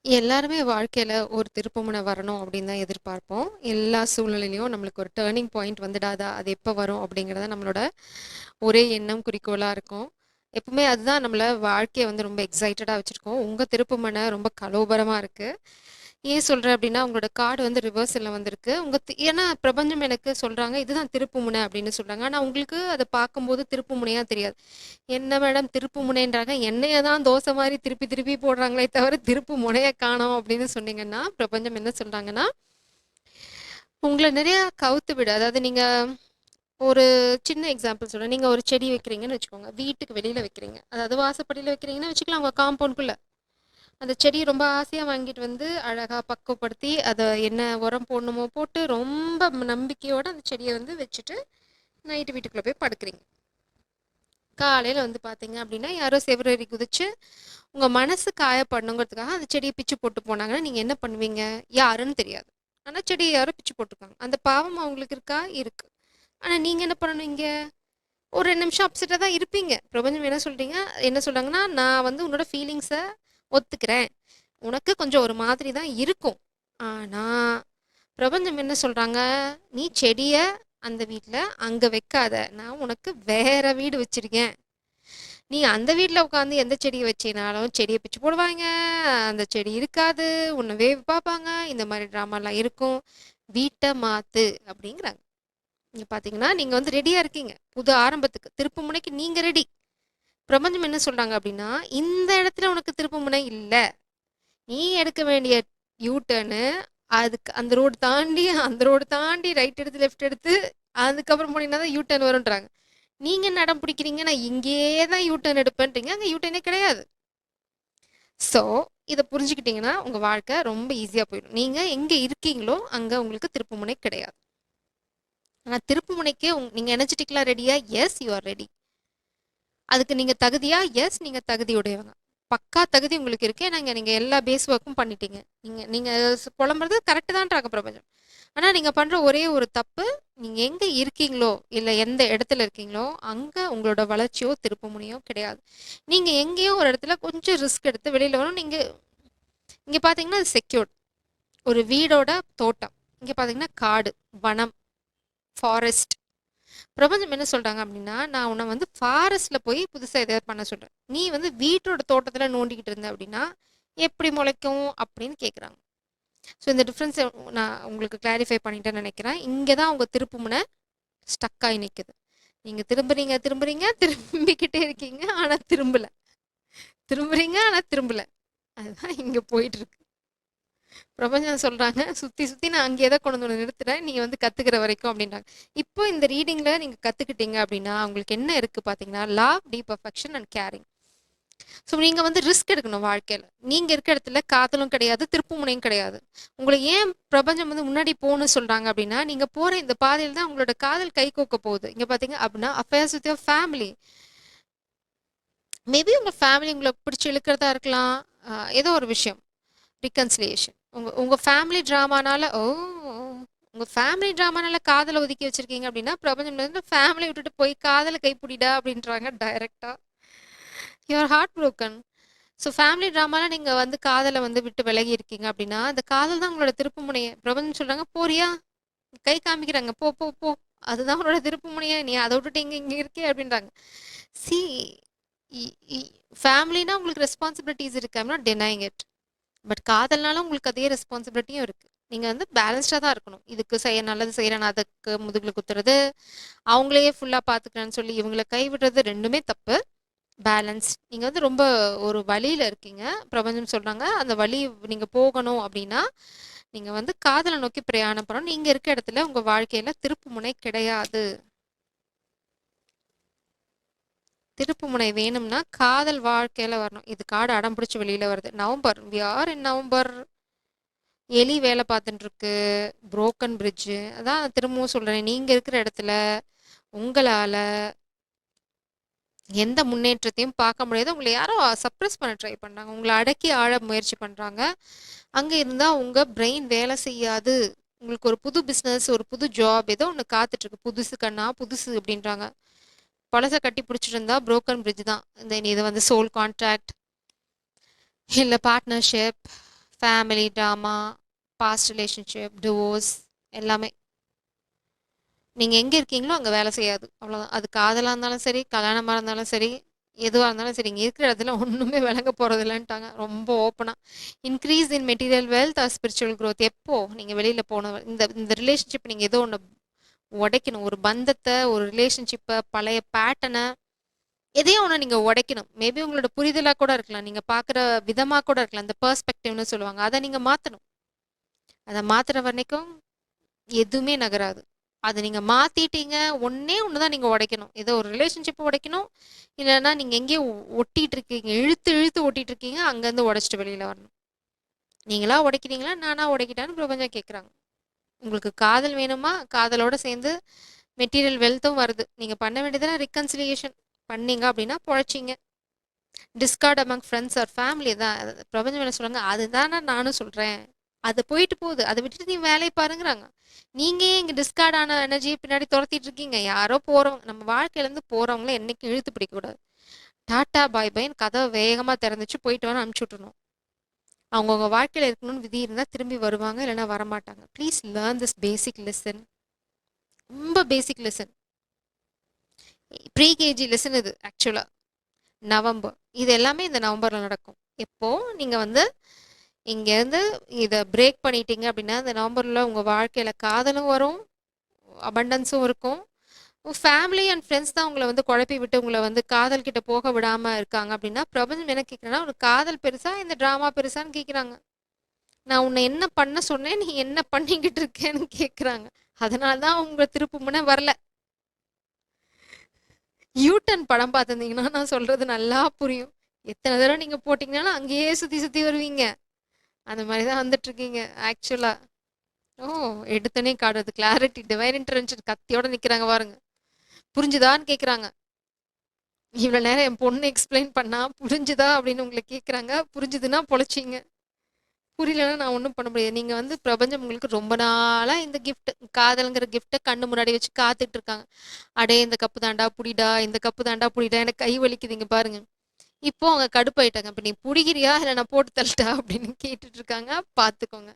எல்லாருமே வாழ்க்கையில ஒரு திருப்புமுனை வரணும் அப்படின்னு தான் எதிர்பார்ப்போம். எல்லா சூழ்நிலையிலயும் நம்மளுக்கு ஒரு டர்னிங் பாயிண்ட் வந்துடாதா? அது எப்ப வரும்? அப்படிங்கிறது நம்மளோட ஒரே எண்ணம், குறிக்கோளா இருக்கும். எப்பவுமே அதுதான் நம்மள வாழ்க்கைய வந்து ரொம்ப எக்ஸைட்டடா வச்சிருக்கும். உங்க திருப்புமுனை ரொம்ப கலோபரமா இருக்கு. ஏன் சொல்றேன் அப்படின்னா, உங்களோட கார்டு வந்து ரிவர்சல்ல வந்திருக்கு. ஏன்னா பிரபஞ்சம் எனக்கு சொல்றாங்க, இதுதான் திருப்புமுனை அப்படின்னு சொல்றாங்க. ஆனா உங்களுக்கு அத பார்க்கும்போது திருப்புமுனையா தெரியாது. என்ன மேடம் திருப்பு முனைன்றாங்க, எண்ணெய தான் தோசை மாரி திருப்பி திருப்பி போடுறாங்களே தவிர திருப்பு முனைய காணோம் அப்படின்னு சொன்னீங்கன்னா, பிரபஞ்சம் என்ன சொல்றாங்கன்னா, உங்கள நிறைய கவுத்து விடு. அதாவது நீங்க ஒரு சின்ன எக்ஸாம்பிள் சொல்றேன். நீங்க ஒரு செடி வைக்கிறீங்கன்னு வச்சுக்கோங்க. வீட்டுக்கு வெளியில வைக்கிறீங்க. அதாவது வாசப்படியில வைக்கிறீங்கன்னு வச்சுக்கலாம், உங்க காம்பவுண்ட்குள்ள. அந்த செடிய ரொம்ப ஆசையா வாங்கிட்டு வந்து அழகா பக்குவப்படுத்தி, அத என்ன உரம் போடணுமோ போட்டு, ரொம்ப நம்பிக்கையோட அந்த செடிய வந்து வச்சுட்டு, நைட்டு வீட்டுக்குள்ள போய் படுக்கிறீங்க. காலையில வந்து பார்த்தீங்க அப்படின்னா, யாரோ செவுரேறி குதிச்சு உங்க மனசு காயப்படணுங்கிறதுக்காக அந்த செடிய பிச்சு போட்டு போனாங்கன்னா, நீங்க என்ன பண்ணுவீங்க? யாருன்னு தெரியாது. ஆனா செடிய யாரோ பிச்சு போட்டுருக்காங்க. அந்த பாவம் அவங்களுக்கு இருக்கா? இருக்கு. ஆனா நீங்க என்ன பண்ணுவீங்க? ஒரு 2 நிமிஷம் அப்செட்டா தான் இருப்பீங்க. பிரபஞ்சம் என்ன சொல்றாங்கன்னா, "நான் வந்து உன்னோட ஃபீலிங்ஸ ஒத்துக்கிறேன். உனக்கு கொஞ்சம் ஒரு மாதிரி தான் இருக்கும். ஆனா, பிரபஞ்சம் என்ன சொல்றாங்க, நீ செடிய அந்த வீட்ல அங்க வைக்காத. நான் உனக்கு வேற வீடு வச்சிருக்கேன். நீ அந்த வீட்ல உட்காந்து எந்த செடிய வச்சீனாலும் செடிய பிச்சு போடுவாங்க. அந்த செடி இருக்காது. உன்ன வேவு பார்ப்பாங்க. இந்த மாரி ட்ராமாலாம் இருக்கும். வீட்ட மாத்து அப்படிங்கிறாங்க. இங்க பார்த்தீங்கன்னா, நீங்க வந்து ரெடியா இருக்கீங்க. புது ஆரம்பத்துக்கு. திருப்புமுனைக்கு நீங்க ரெடி. பிரபஞ்சம் என்ன சொல்றாங்க அப்படின்னா, இந்த இடத்துல உனக்கு திருப்புமுனை இல்ல. நீ எடுக்க வேண்டிய யூ டர்னு அதுக்கு அந்த ரோடு தாண்டி ரைட் எடுத்து, லெஃப்ட் எடுத்து அதுக்கப்புறம் போனீங்கன்னா தான் யூ டர்ன் வரும்ன்றாங்க. நீங்க என்ன அடம் பிடிக்கிறீங்க, நான் இங்கேயே தான் யூ டர்ன் எடுப்பேன்றீங்க. அங்க யூ டர்னே கிடையாது. ஸோ, இத புரிஞ்சுக்கிட்டீங்கன்னா, உங்க வாழ்க்கை ரொம்ப ஈஸியா போயிடும். நீங்க எங்க இருக்கீங்களோ, அங்க உங்களுக்கு திருப்புமுனை கிடையாது. ஆனா திருப்புமுனைக்கு நீங்க எனர்ஜெட்டிக்கலா ரெடியா? Yes you are ready. அதுக்கு நீங்க தகுதியா? எஸ் நீங்க தகுதியுடையவங்க. பக்கா தகுதி உங்களுக்கு இருக்கு. ஏன்னா நீங்க எல்லா பேஸ் ஒர்க்கும் பண்ணிட்டீங்க. நீங்க நீங்க புலம்புறது கரெக்ட் தான்றாங்க பிரபஞ்சம். ஆனா நீங்க பண்ற ஒரே ஒரு தப்பு, நீங்க எங்க இருக்கீங்களோ, இல்ல எந்த இடத்துல இருக்கீங்களோ, அங்க உங்களோட வளர்ச்சியோ, திருப்புமுனையோ கிடையாது. நீங்க எங்கேயோ ஒரு இடத்துல கொஞ்சம் ரிஸ்க் எடுத்து வெளியில வரணும். நீங்க இங்க பார்த்தீங்கன்னா, அது செக்யூர்ட். ஒரு வீடோட தோட்டம். இங்க பார்த்தீங்கன்னா, காடு, வனம், ஃபாரஸ்ட். பிரபஞ்சம் என்ன சொல்றாங்க அப்படின்னா, நான் உன்னை வந்து ஃபாரஸ்ட்ல போய் புதுசா எதாவது பண்ண சொல்றேன். நீ வந்து வீட்டோட தோட்டத்துல நோண்டிக்கிட்டு இருந்த அப்படின்னா, எப்படி முளைக்கும் அப்படின்னு கேட்குறாங்க. ஸோ இந்த டிஃப்ரென்ஸ் நான் உங்களுக்கு கிளாரிஃபை பண்ணிட்டேன்னு நினைக்கிறேன். இங்கே தான் உங்க திருப்புமுனை ஸ்டக் ஆகி நிற்குது. நீங்க திரும்புறீங்க திரும்புறீங்க திரும்பிக்கிட்டே இருக்கீங்க, ஆனா திரும்பல. திரும்புறீங்க ஆனா திரும்பல. அதுதான் இங்க போயிட்டு இருக்கு. பிரபஞ்சம் சொல்றாங்க, சுத்தி சுத்தி நான் அங்கேயே தான் கொண்டு வந்து நிறுத்துறேன். நீங்க வந்து கத்துக்கிற வரைக்கும் அப்படின்றாங்க. இப்போ இந்த ரீடிங்ல நீங்க கத்துக்கிட்டீங்க அப்படின்னா, உங்களுக்கு என்ன இருக்கு பார்த்தீங்கன்னா, love, deep affection and caring. So நீங்க வந்து ரிஸ்க் எடுக்கணும் வாழ்க்கையில. நீங்க இருக்க இடத்துல காதலும் கிடையாது, திருப்புமுனையும் கிடையாது. உங்கள ஏன் பிரபஞ்சம் வந்து முன்னாடி போன்னு சொல்றாங்க அப்படின்னா, நீங்க போற இந்த பாதையில தான் உங்களோட காதல் கைகோக்க போகுது. இங்க பார்த்தீங்க அப்படின்னா, affairs with your family. Maybe உங்க ஃபேமிலி உங்கள பிடிச்சு இழுக்கிறதா இருக்கலாம். ஏதோ ஒரு விஷயம். ரிகன்சிலியேஷன். உங்க உங்க ஃபேமிலி ட்ராமானால உங்க ஃபேமிலி ட்ராமானால காதல ஒதுக்கி வச்சிருக்கீங்க அப்படின்னா, பிரபஞ்சம் வந்து ஃபேமிலிய விட்டுட்டு போய் காதல கைப்புடிடா அப்படின்றாங்க டைரக்ட்டா. You are heartbroken. So family ட்ராமால நீங்க வந்து காதல வந்து விட்டு விலகி இருக்கீங்க அப்படின்னா, அந்த காதல் தான் உங்களோட திருப்புமுனையே. பிரபஞ்சம் சொல்றாங்க, "போறியா? கை காமிக்கிறாங்க. போ, போ, போ. அதுதான் உன்னோட திருப்புமுனையே. நீ அத விட்டுட்டு இங்க இங்க இருக்கே" அப்படின்றாங்க. சி இ இ ஃபேமிலினா உங்களுக்கு ரெஸ்பான்சிபிலிட்டீஸ் இருக்கு. I am not denying it. But காதல்னால உங்களுக்கு அதே ரெஸ்பான்சிபிலிட்டியும் இருக்கு. நீங்க வந்து பேலன்ஸ்டா தான் இருக்கணும். இதுக்கு நல்லது செய்றேன், அதுக்கு முதுகுல குத்துறது, அவங்களையே ஃபுல்லா பாத்துக்கிறேன்னு சொல்லி இவங்கள கைவிடுறது 2மே தப்பு. பேலன்ஸ். நீங்க வந்து ரொம்ப ஒரு வழியில இருக்கீங்க. பிரபஞ்சம் சொல்றாங்க, அந்த வழி நீங்க போகணும் அப்படின்னா, நீங்க வந்து காதல நோக்கி பிரயாணம் பண்ணணும். நீங்க இருக்க இடத்துல உங்க வாழ்க்கையில திருப்புமுனை கிடையாது. திருப்புமுனை வேணும்னா காதல் வாழ்க்கையில வரணும். இது கார்டு அடம் பிடிச்சு வெளியில வருது. November. We are in November. எலி வேலை பார்த்துட்டு இருக்கு. Broken bridge. அதான் திரும்பவும் சொல்றேன். நீங்க இருக்கிற இடத்துல உங்களால எந்த முன்னேற்றத்தையும் பார்க்க முடியாது. உங்கள யாரோ சப்ரஸ் பண்ண ட்ரை பண்றாங்க. உங்கள அடக்கி ஆள முயற்சி பண்றாங்க. அங்க இருந்தா உங்க பிரெயின் வேலை செய்யாது. உங்களுக்கு ஒரு புது பிசினஸ், ஒரு புது ஜாப் ஏதோ ஒண்ணு காத்துட்டு இருக்கு. புதுசு கண்ணா, புதுசு அப்படின்றாங்க. பழச கட்டி பிடிச்சிட்டு இருந்தா புரோக்கன் பிரிட்ஜ் தான். இது வந்து சோல் கான்ட்ராக்ட், இல்ல partnership, family drama, past relationship, divorce எல்லாமே. நீங்க எங்க இருக்கீங்களோ அங்க வேலை செய்யாது. அவ்வளோதான். அது காதலா இருந்தாலும் சரி, கல்யாணமா இருந்தாலும் சரி, எதுவா இருந்தாலும் சரி, இங்க இருக்கிற இடத்துல ஒண்ணுமே விளங்க போறதில்லன்ட்டாங்க. ரொம்ப ஓப்பனா. Increase in material wealth or spiritual growth. எப்போ நீங்க வெளியில போன இந்த இந்த ரிலேஷன்ஷிப் நீங்க ஏதோ ஒண்ணு உடைக்கணும். ஒரு பந்தத்த, ஒரு ரிலேஷன்ஷிப்ப, பழைய பேட்டர்ன எதையோ ஒண்ணு நீங்க உடைக்கணும். மேபி உங்களோட புரிதலா கூட இருக்கலாம். நீங்க பார்க்குற விதமா கூட இருக்கலாம். அந்த பெர்ஸ்பெக்டிவ்னு சொல்லுவாங்க. அத நீங்க மாத்தணும். அத மாத்துற வரைக்கும் எதுவுமே நகராது. அத நீங்க மாத்திட்டீங்க. ஒண்ணே ஒண்ணு தான் நீங்க உடைக்கணும். ஏதோ ஒரு ரிலேஷன்ஷிப் உடைக்கணும். இல்லன்னா நீங்க எங்கேயோ ஒட்டிட்டு இருக்கீங்க. இழுத்து இழுத்து ஒட்டிட்டு இருக்கீங்க. அங்கருந்து உடைச்சிட்டு வெளியில வரணும். நீங்களா உடைக்கிறீங்களா? நானா உடைக்கிட்டான்னு பிரபஞ்சம் கேட்குறாங்க. உங்களுக்கு காதல் வேணுமா? காதலோட சேர்ந்து மெட்டீரியல் வெல்த்தும் வருது. நீங்க பண்ண வேண்டியதுலாம் ரிகன்சிலியேஷன் பண்ணீங்க அப்படின்னா பொழைச்சீங்க. Discord among friends or family தான். பிரபஞ்சம் என்ன சொல்றாங்க? அதுதானே நானும் சொல்றேன். அது போயிட்டு போகுது. அதை விட்டுட்டு நீ வேலையை பாருங்கிறாங்க. நீங்க ஏன் இங்க டிஸ்கார்ட் ஆன எனர்ஜியை பின்னாடி துரத்திட்டு இருக்கீங்க? யாரோ போறவங்க நம்ம வாழ்க்கையில இருந்து போறவங்கள என்னைக்கும் இழுத்து பிடிக்க கூடாது. டாட்டா பாய் பைன்னு கதவை வேகமா திறந்துச்சு போயிட்டு வேணும் அனுப்பிச்சு விட்டுறணும். அவங்கவுங்க வாழ்க்கையில இருக்கணும்னு விதி இருந்தா திரும்பி வருவாங்க, இல்லைன்னா வரமாட்டாங்க. Please learn this basic lesson. ரொம்ப பேசிக் லெசன். ப்ரீ கேஜி லெசன் இது ஆக்சுவலா. நவம்பர் இது எல்லாமே இந்த நவம்பர்ல நடக்கும். எப்போ நீங்க வந்து இங்கேருந்து இதை பிரேக் பண்ணிட்டீங்க அப்படின்னா இந்த நவம்பர்ல உங்க வாழ்க்கையில காதலும் வரும், அபண்டன்ஸும் இருக்கும். ஃபேமிலி அண்ட் ஃப்ரெண்ட்ஸ் தான் உங்களை வந்து குழப்பி விட்டு உங்களை வந்து காதல் கிட்ட போக விடாம இருக்காங்க அப்படின்னா பிரபஞ்சம் என்ன கேட்குறேன்னா, ஒரு காதல் பெருசா இந்த ட்ராமா பெருசான்னு கேட்குறாங்க. நான் உன்னை என்ன பண்ண சொன்னேன், நீ என்ன பண்ணிக்கிட்டு இருக்கேன்னு கேட்குறாங்க. அதனால தான் உங்க திருப்பு முனை வரல. யூட்டன் படம் பார்த்துருந்தீங்கன்னா நான் சொல்றது நல்லா புரியும். எத்தனை தடவை நீங்க போட்டீங்கன்னாலும் அங்கேயே சுத்தி சுத்தி வருவீங்க. அந்த மாதிரி தான் வந்துட்டு இருக்கீங்க ஆக்சுவலா. ஓ, எடுத்தனே காட்டுறது கிளாரிட்டி டிவைன் இன்டர்வென்ஷன் கத்தியோட நிக்கிறாங்க பாருங்க. புரிஞ்சுதான்னு கேக்குறாங்க. இவ்வளவு நேரம் என் பொண்ணு எக்ஸ்பிளைன் பண்ணா புரிஞ்சுதா அப்படின்னு உங்களை கேக்குறாங்க. புரிஞ்சுதுன்னா பொழைச்சிங்க. புரியலன்னா நான் ஒன்றும் பண்ண முடியாது. நீங்க வந்து பிரபஞ்சம் உங்களுக்கு ரொம்ப நாளா இந்த கிஃப்ட், காதல்ங்கிற கிஃப்ட்டை கண்ணு முன்னாடி வச்சு காத்துட்டு இருக்காங்க. அடே இந்த கப்பு தாண்டா புடிடா, இந்த கப்பு தாண்டா புடிடா, எனக்கு கை வலிக்குதுங்க பாருங்க. இப்போ அவங்க கடுப்பாயிட்டாங்க. இப்ப நீ புடிக்கிறியா இல்ல நான் போட்டு தள்ளட்டா அப்படின்னு கேட்டுட்டு இருக்காங்க. பாத்துக்கோங்க.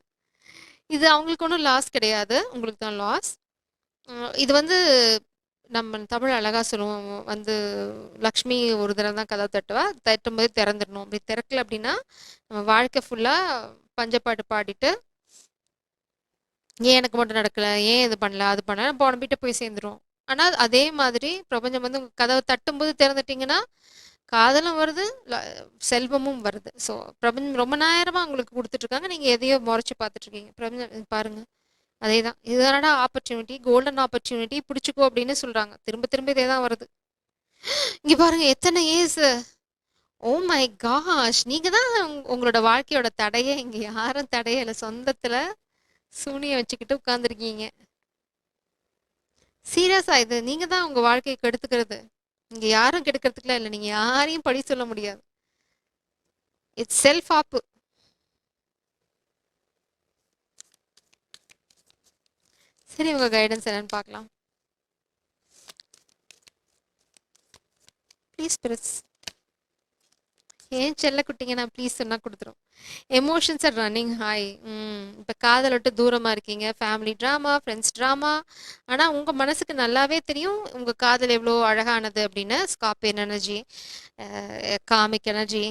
இது அவங்களுக்கு ஒன்றும் லாஸ் கிடையாது, உங்களுக்கு தான் லாஸ். இது வந்து நம்ம தமிழ் அழகா சொல்லுவோம் வந்து, லக்ஷ்மி ஒரு தடவை தான் கதவை தட்டுவா, தட்டும்போது திறந்துடணும். அப்படி திறக்கல அப்படின்னா நம்ம வாழ்க்கை ஃபுல்லா பஞ்சப்பாட்டு பாடிட்டு, ஏன் எனக்கு மட்டும் நடக்கல, ஏன் இது பண்ணல அது பண்ணல போன வீட்டை போய் சேர்ந்துரும். ஆனா அதே மாதிரி பிரபஞ்சம் வந்து உங்க கதவை தட்டும்போது திறந்துட்டீங்கன்னா காதலும் வருது, செல்வமும் வருது. ஸோ பிரபஞ்சம் ரொம்ப நேரமா உங்களுக்கு கொடுத்துட்டு இருக்காங்க. நீங்க எதையோ முறைச்சு பார்த்துட்டு இருக்கீங்க. பிரபஞ்சம் பாருங்க, அதேதான். இதுதானடா ஆப்பர்ச்சுனிட்டி, கோல்டன் ஆப்பர்ச்சுனிட்டி, பிடிச்சிக்கோ அப்படின்னு சொல்றாங்க. திரும்ப திரும்ப இதே தான் வருது. இங்க பாருங்க எத்தனை ஏஸ். ஓ மை காஷ், நீங்க தான் உங்களோட வாழ்க்கையோட தடையே. இங்க யாரும் தடையில, சொந்தத்துல சூனிய வச்சுக்கிட்டு உட்கார்ந்துருக்கீங்க. சீரியஸா இது நீங்க தான் உங்க வாழ்க்கையை கெடுத்துக்கிறது. இங்க யாரும் கெடுக்கிறதுக்குலாம் இல்லை. நீங்க யாரையும் பழி சொல்ல முடியாது. இட்ஸ் செல்ஃப் ஆப்பு. சரி, உங்க கைடன்ஸ் என்னன்னு பார்க்கலாம். Please press. ஏன் செல்ல குட்டிங்க நான் ப்ளீஸ் சொன்னா கொடுத்துரும். Emotions are running high. இப்போ காதல் விட்டு தூரமாக இருக்கீங்க. Family drama, friends drama. ஆனால் உங்கள் மனசுக்கு நல்லாவே தெரியும் உங்கள் காதல் எவ்வளோ அழகானது அப்படின்னு. Scorpion energy, comic energy.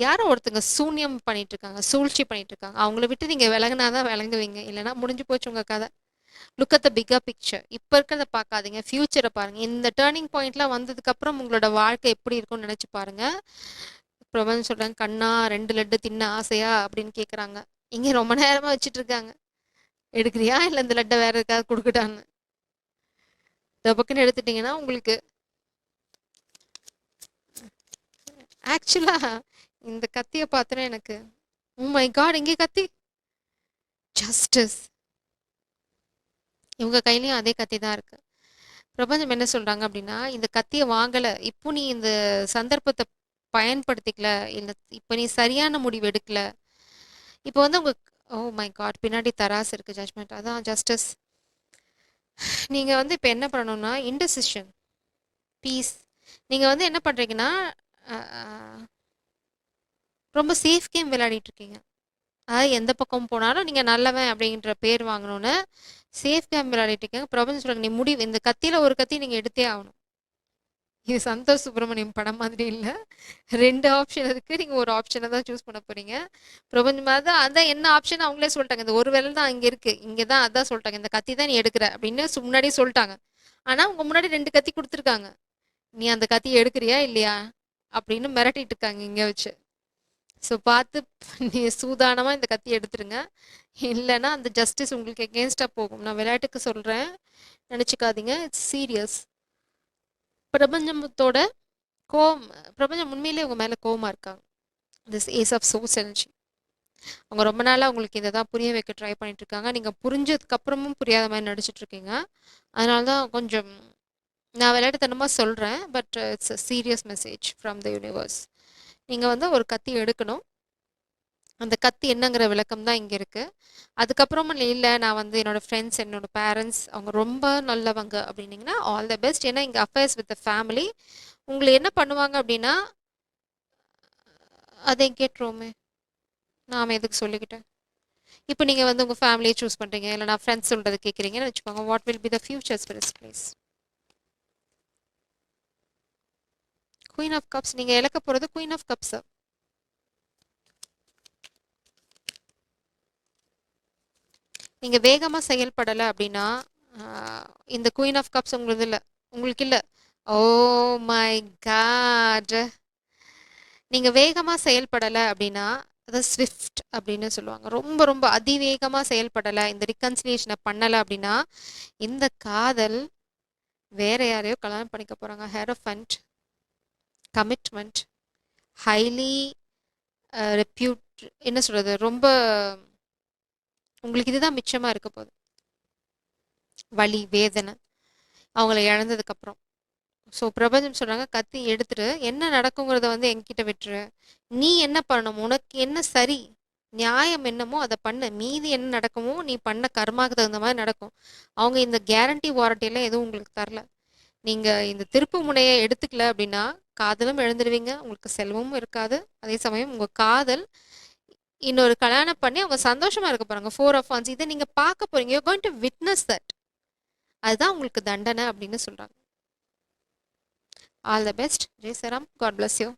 யாரோ ஒருத்தங்க சூன்யம் பண்ணிட்டு இருக்காங்க, சூழ்ச்சி பண்ணிட்டு இருக்காங்க. அவங்கள விட்டு நீங்கள் விலகுனாதான் விளங்குவீங்க, இல்லைன்னா முடிஞ்சு போச்சு உங்கள் கதை. Look at the bigger picture. இப்போ இருக்கிறத பார்க்காதீங்க, ஃபியூச்சரை பாருங்க. இந்த டேர்னிங் பாயிண்ட்லாம் வந்ததுக்கு அப்புறம் உங்களோட வாழ்க்கை எப்படி இருக்கும்னு நினைச்சு பாருங்க. பிரபஞ்சம் சொல்றாங்க, கண்ணா 2 லட்டு தின்ன ஆசையா அப்படின்னு கேக்குறாங்க. இங்க ரொம்ப நேரமா வச்சுட்டு இருக்காங்க. எடுக்கிறியா இல்ல இந்த லட்டை வேற யாருக்காவது கொடுக்கட்டான்னு. டபக்குன்னு எடுத்துட்டீங்கன்னா உங்களுக்கு ஆக்சுவலா இந்த கத்திய பார்த்தா எனக்கு, ஓ மை காட், இங்கே கத்தி. ஜஸ்டிஸ். இவங்க கையிலயும் அதே கத்தி தான் இருக்கு. பிரபஞ்சம் என்ன சொல்றாங்க அப்படின்னா, இந்த கத்தியை வாங்கல, இப்போ நீ இந்த சந்தர்ப்பத்தை பயன்படுத்திக்கல, இல்ல இப்ப நீ சரியான முடிவு எடுக்கல. இப்போ வந்து உங்க, ஓ மை காட், பின்னாடி தராசு இருக்கு, ஜட்மெண்ட், அதான் ஜஸ்டிஸ். நீங்க வந்து இப்ப என்ன பண்ணணும்னா இன்டெசிஷன், பீஸ். நீங்க வந்து என்ன பண்றீங்கன்னா, அ, அ, ரொம்ப சேஃப் கேம் விளையாடிட்டு இருக்கீங்க. எந்த பக்கம் போனாலும் நீங்க நல்லவன் அப்படின்ற பேர் வாங்கணும்னு சேஃப் கேம் விளையாடிட்டு இருக்கீங்க. பிரபஞ்சம் சொல்றாங்க, நீ முடிவு இந்த கத்தியில ஒரு கத்தி நீங்க எடுத்தே ஆகணும். இது சந்தோஷ் சுப்ரமணியம் படம் மாதிரி இல்ல. 2 ஆப்ஷன் இருக்கு. நீங்க ஒரு ஆப்ஷன தான் சூஸ் பண்ண போறீங்க. பிரபஞ்சம் அதான் அதான் என்ன ஆப்ஷன் அவங்களே சொல்ட்டாங்க. இந்த ஒரு விரல் தான் அங்க இருக்கு. இங்க தான் அதான் சொல்ட்டாங்க. இந்த கத்தி தான் நீ எடுக்குற அப்படின்னு முன்னாடியே சொல்ட்டாங்க. ஆனா உங்க முன்னாடி 2 கத்தி குடுத்துருக்காங்க. நீ அந்த கத்திய எடுக்குறியா இல்லையா? அப்படின்னு மிரட்டிட்டு இருக்காங்க இங்க வச்சு. ஸோ பார்த்து நீ சூதானமா இந்த கத்திய எடுத்துருங்க. இல்லன்னா அந்த ஜஸ்டிஸ் உங்களுக்கு எகென்ஸ்டா போகும். நான் விளையாட்டுக்கு சொல்றேன். நெனச்சுக்காதீங்க. It's serious. பிரபஞ்சத்தோட கோவம் பிரபஞ்சம் உண்மையிலேயே உங்க மேல கோவமா இருக்காங்க. This ace of swords energy. அவங்க ரொம்ப நாளா உங்களுக்கு இத தான் புரிய வைக்க ட்ரை பண்ணிட்டு இருக்காங்க. நீங்க புரிஞ்சதுக்கு அப்புறமும் புரியாத மாரி நடிச்சிட்டு இருக்கீங்க. அதனால தான் கொஞ்சம் நான் விளையாட்டுத்தனமா சொல்றேன். But it's a serious message from the universe. நீங்க வந்து ஒரு கத்தி எடுக்கணும். அந்த கத்தி என்னங்கிற விளக்கம் தான் இங்க இருக்கு. அதுக்கப்புறமா இல்ல நான் வந்து என்னோட ஃப்ரெண்ட்ஸ், என்னோட பேரண்ட்ஸ் அவங்க ரொம்ப நல்லவங்க அப்படின்னீங்கன்னா, ஆல் த பெஸ்ட். ஏன்னா இங்க அஃபேர்ஸ் வித் த ஃபேமிலி. உங்கள என்ன பண்ணுவாங்க அப்படின்னா, அதை கேட்டுருவோமே. நாம எதுக்கு சொல்லிக்கிட்டு? இப்போ நீங்க வந்து உங்க ஃபேமிலிய சூஸ் பண்றீங்க. இல்ல நான் ஃப்ரெண்ட்ஸ் சொல்றத கேட்குறீங்கன்னு வச்சுக்கோங்க. What will be the futures for this place? Queen of cups. நீங்க இழக்க போறது குயின் ஆஃப் கப்ஸ். நீங்க வேகமா செயல்படல அப்படின்னா, ஆ, இந்த குயின் ஆஃப் கப்ஸ் உங்களுது இல்ல. உங்களுக்கு இல்ல. Oh my god! நீங்க வேகமா செயல்படல அப்படின்னா, அத ஸ்விஃப்ட் அப்படின்னு சொல்லுவாங்க. ரொம்ப ரொம்ப அதிவேகமா செயல்படல, இந்த ரிகன்சிலியேஷன பண்ணல அப்படின்னா, இந்த காதல் வேற யாரையோ கல்யாணம் பண்ணிக்க போறாங்க. ஹெரோஃபண்ட், கமிட்மெண்ட், ஹைலி ரெப்யூட் என்ன சொல்றது? ரொம்ப உங்களுக்கு இதுதான் மிச்சமா இருக்க போகுது. வலி, வேதனை அவங்கள இழந்ததுக்கு அப்புறம். ஸோ பிரபஞ்சம் சொல்றாங்க, கத்தி எடுத்துட்டு என்ன நடக்குங்கிறத வந்து என்கிட்ட விட்டுரு. நீ என்ன பண்ணணும்? உனக்கு என்ன சரி? நியாயம் என்னமோ அதை பண்ணு. மீதி என்ன நடக்குமோ நீ பண்ண கர்மாக்கு தகுந்த மாதிரி நடக்கும். அவங்க இந்த கேரண்டி வாரண்டி எல்லாம் எதுவும் உங்களுக்கு தரல. நீங்க இந்த திருப்பு முனையை எடுத்துக்கல அப்படின்னா காதலும் இழந்துடுவீங்க. உங்களுக்கு செல்வமும் இருக்காது. அதே சமயம் உங்க காதல் இன்னொரு கல்யாணம் பண்ணி அவங்க சந்தோஷமா இருக்க போறாங்க. 4 of Wands இதை நீங்க பார்க்க போறீங்க. You going to witness that. அதுதான் உங்களுக்கு தண்டனை அப்படின்னு சொல்றாங்க. All the best. ஜெய் சராம். God bless you.